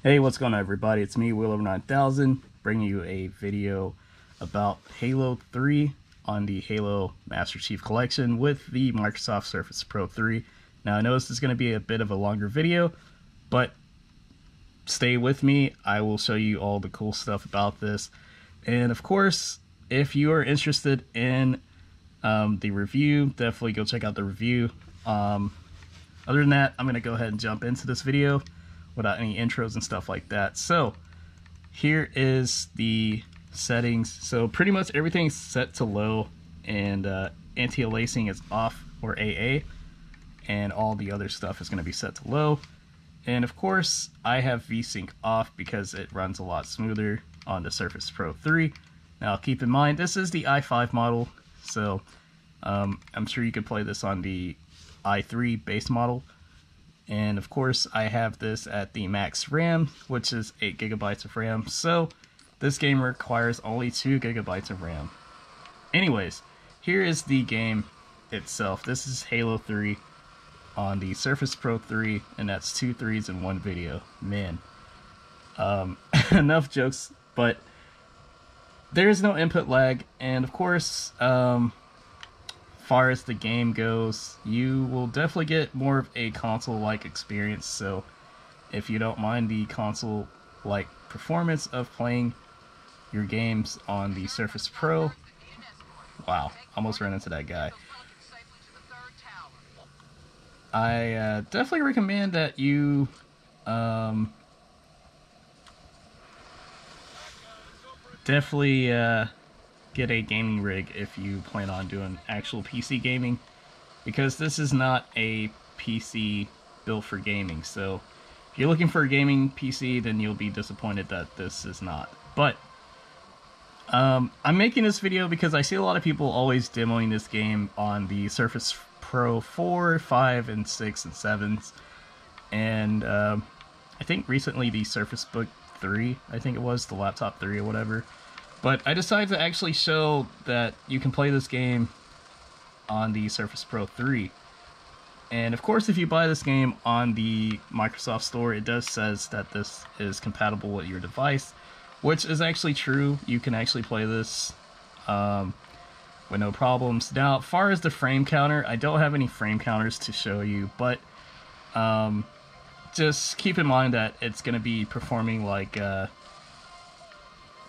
Hey, what's going on, everybody? It's me, Will9000, bringing you a video about Halo 3 on the Halo Master Chief Collection with the Microsoft Surface Pro 3. Now, I know this is going to be a bit of a longer video, but stay with me. I will show you all the cool stuff about this. And of course, if you are interested in the review, definitely go check out the review. Other than that, I'm going to go ahead and jump into this video without any intros and stuff like that. So here is the settings. So pretty much everything's set to low, and anti-aliasing is off, or AA, and all the other stuff is going to be set to low. And of course, I have VSync off because it runs a lot smoother on the Surface Pro 3. Now keep in mind, this is the i5 model, so I'm sure you could play this on the i3 base model. And of course, I have this at the max RAM, which is 8 gigabytes of RAM. So this game requires only 2 gigabytes of RAM. Anyways, here is the game itself. This is Halo 3 on the Surface Pro 3, and that's 2 3s in one video. Man, enough jokes, but there is no input lag, and of course, far as the game goes, you will definitely get more of a console-like experience. So if you don't mind the console-like performance of playing your games on the Surface Pro, wow, almost ran into that guy. I definitely recommend that you definitely get a gaming rig if you plan on doing actual PC gaming, because this is not a PC built for gaming. So if you're looking for a gaming PC, then you'll be disappointed that this is not. But I'm making this video because I see a lot of people always demoing this game on the Surface Pro 4, 5, and 6, and 7s. And I think recently the Surface Book 3, I think it was, the laptop 3 or whatever. But I decided to actually show that you can play this game on the Surface Pro 3. And of course, if you buy this game on the Microsoft Store, it does says that this is compatible with your device, which is actually true. You can actually play this with no problems. Now, as far as the frame counter, I don't have any frame counters to show you, but just keep in mind that it's going to be performing like...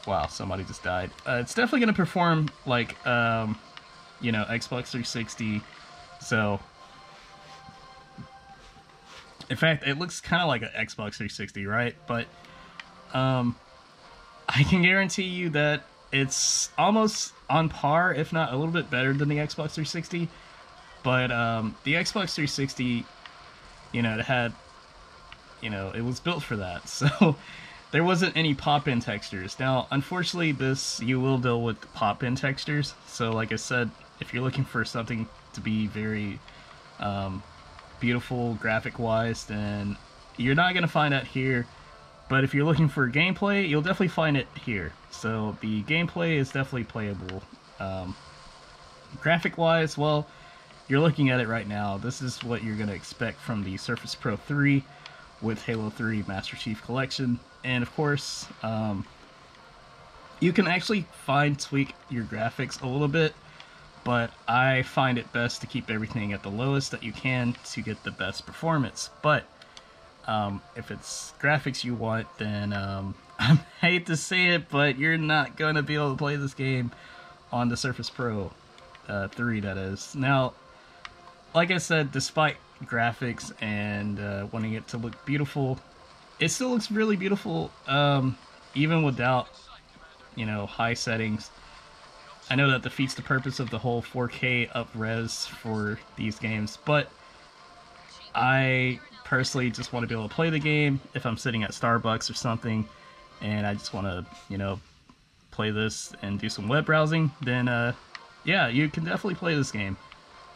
wow, somebody just died. It's definitely going to perform like, you know, Xbox 360. So, in fact, it looks kind of like an Xbox 360, right? But I can guarantee you that it's almost on par, if not a little bit better than the Xbox 360. But the Xbox 360, you know, it had, you know, it was built for that. So there wasn't any pop-in textures. Now, unfortunately, this, you will deal with pop-in textures. So like I said, if you're looking for something to be very beautiful graphic-wise, then you're not going to find that here. But if you're looking for gameplay, you'll definitely find it here. So the gameplay is definitely playable. Graphic-wise, well, you're looking at it right now. This is what you're going to expect from the Surface Pro 3 with Halo 3 Master Chief Collection. And of course, you can actually tweak your graphics a little bit, but I find it best to keep everything at the lowest that you can to get the best performance. But if it's graphics you want, then I hate to say it, but you're not going to be able to play this game on the Surface Pro 3, that is. Now, like I said, despite graphics and wanting it to look beautiful, it still looks really beautiful, even without, you know, high settings. I know that defeats the purpose of the whole 4K up-res for these games, but I personally just want to be able to play the game if I'm sitting at Starbucks or something, and I just want to, you know, play this and do some web browsing, then, yeah, you can definitely play this game.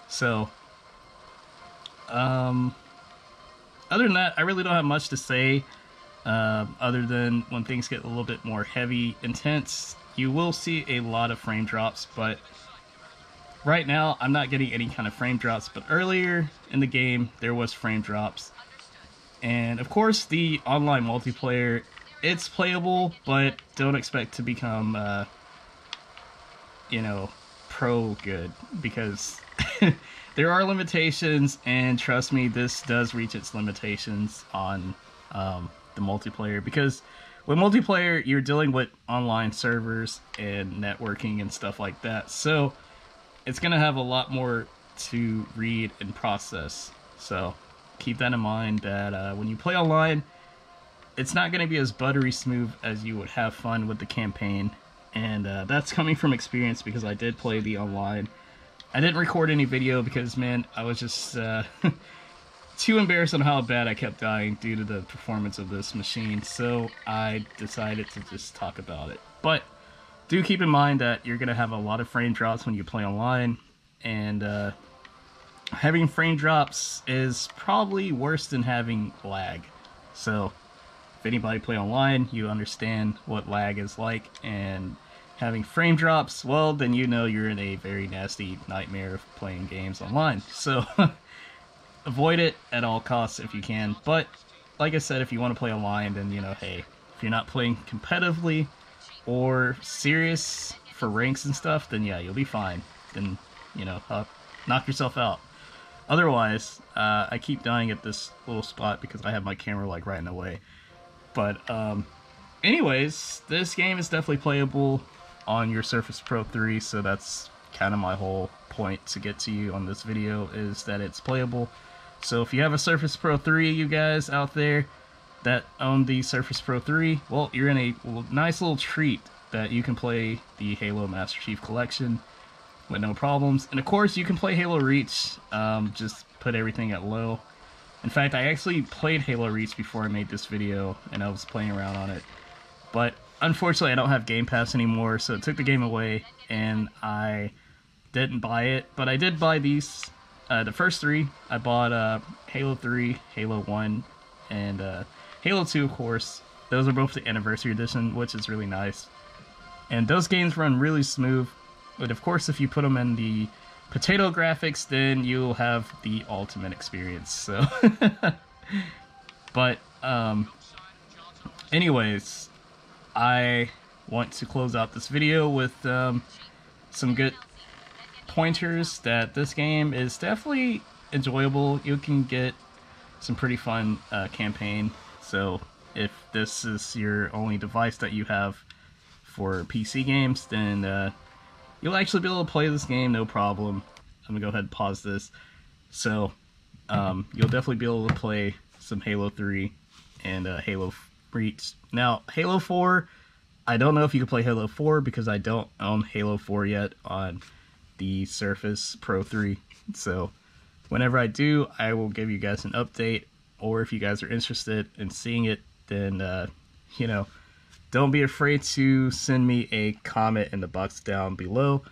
So, other than that, I really don't have much to say, other than when things get a little bit more heavy, intense, you will see a lot of frame drops, but right now I'm not getting any kind of frame drops, but earlier in the game there was frame drops. And of course, the online multiplayer, it's playable, but don't expect to become, you know, pro good, because there are limitations, and trust me, this does reach its limitations on the multiplayer, because with multiplayer, you're dealing with online servers and networking and stuff like that, so it's going to have a lot more to read and process. So keep that in mind, that when you play online, it's not going to be as buttery smooth as you would have fun with the campaign. And that's coming from experience, because I did play the online. I didn't record any video because, man, I was just too embarrassed on how bad I kept dying due to the performance of this machine. So I decided to just talk about it. But do keep in mind that you're going to have a lot of frame drops when you play online. And having frame drops is probably worse than having lag. So if anybody play online, you understand what lag is like, and having frame drops, well, then you know you're in a very nasty nightmare of playing games online. So avoid it at all costs if you can. But like I said, if you want to play online, then, you know, hey, if you're not playing competitively or serious for ranks and stuff, then yeah, you'll be fine. Then, you know, knock yourself out. Otherwise, I keep dying at this little spot because I have my camera like right in the way. But anyways, this game is definitely playable on your Surface Pro 3, so that's kind of my whole point to get to you on this video, is that it's playable. So if you have a Surface Pro 3, you guys out there that own the Surface Pro 3, well, you're in a nice little treat that you can play the Halo Master Chief Collection with no problems. And of course, you can play Halo Reach, just put everything at low. In fact, I actually played Halo Reach before I made this video, and I was playing around on it. But unfortunately, I don't have Game Pass anymore, so it took the game away, and I didn't buy it. But I did buy these, the first three. I bought Halo 3, Halo 1, and Halo 2, of course. Those are both the Anniversary Edition, which is really nice. And those games run really smooth. But of course, if you put them in the potato graphics, then you'll have the ultimate experience. So, but anyways, I want to close out this video with some good pointers that this game is definitely enjoyable. You can get some pretty fun campaign. So if this is your only device that you have for PC games, then you'll actually be able to play this game no problem. I'm gonna go ahead and pause this. So you'll definitely be able to play some Halo 3 and Halo Reach. Now, Halo 4, I don't know if you can play Halo 4 because I don't own Halo 4 yet on the Surface Pro 3. So whenever I do, I will give you guys an update. Or if you guys are interested in seeing it, then, you know, don't be afraid to send me a comment in the box down below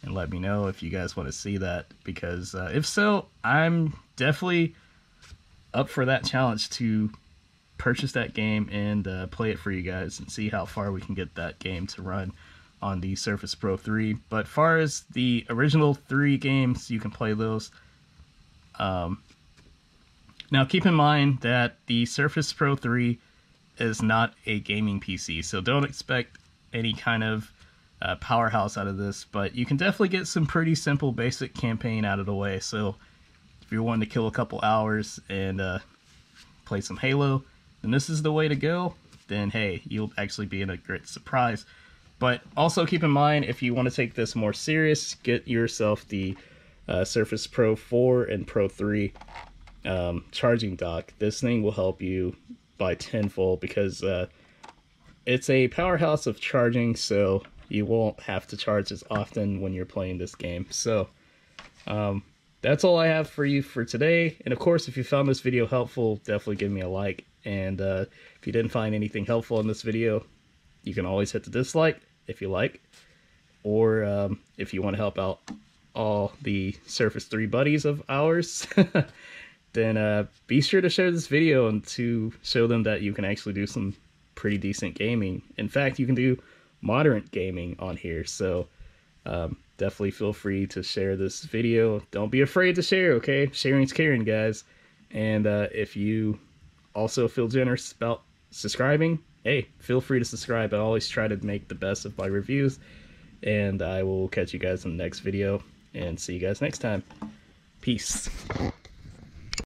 and let me know if you guys want to see that, because if so, I'm definitely up for that challenge to purchase that game and play it for you guys and see how far we can get that game to run on the Surface Pro 3. But far as the original 3 games, you can play those. Now keep in mind that the Surface Pro 3 is not a gaming PC, so don't expect any kind of powerhouse out of this, but you can definitely get some pretty simple basic campaign out of the way. So if you're wanting to kill a couple hours and play some Halo, then this is the way to go. Then hey, you'll actually be in a great surprise. But also keep in mind, if you want to take this more serious, get yourself the Surface Pro 4 and Pro 3 charging dock. This thing will help you by tenfold, because it's a powerhouse of charging, so you won't have to charge as often when you're playing this game. So that's all I have for you for today. And of course, if you found this video helpful, definitely give me a like. And if you didn't find anything helpful in this video, you can always hit the dislike if you like. Or if you want to help out all the Surface 3 buddies of ours, then be sure to share this video and to show them that you can actually do some pretty decent gaming. In fact, you can do moderate gaming on here. So definitely feel free to share this video. Don't be afraid to share, okay? Sharing's caring, guys. And if you also feel generous about subscribing, hey, feel free to subscribe. I always try to make the best of my reviews, and I will catch you guys in the next video, and see you guys next time. Peace.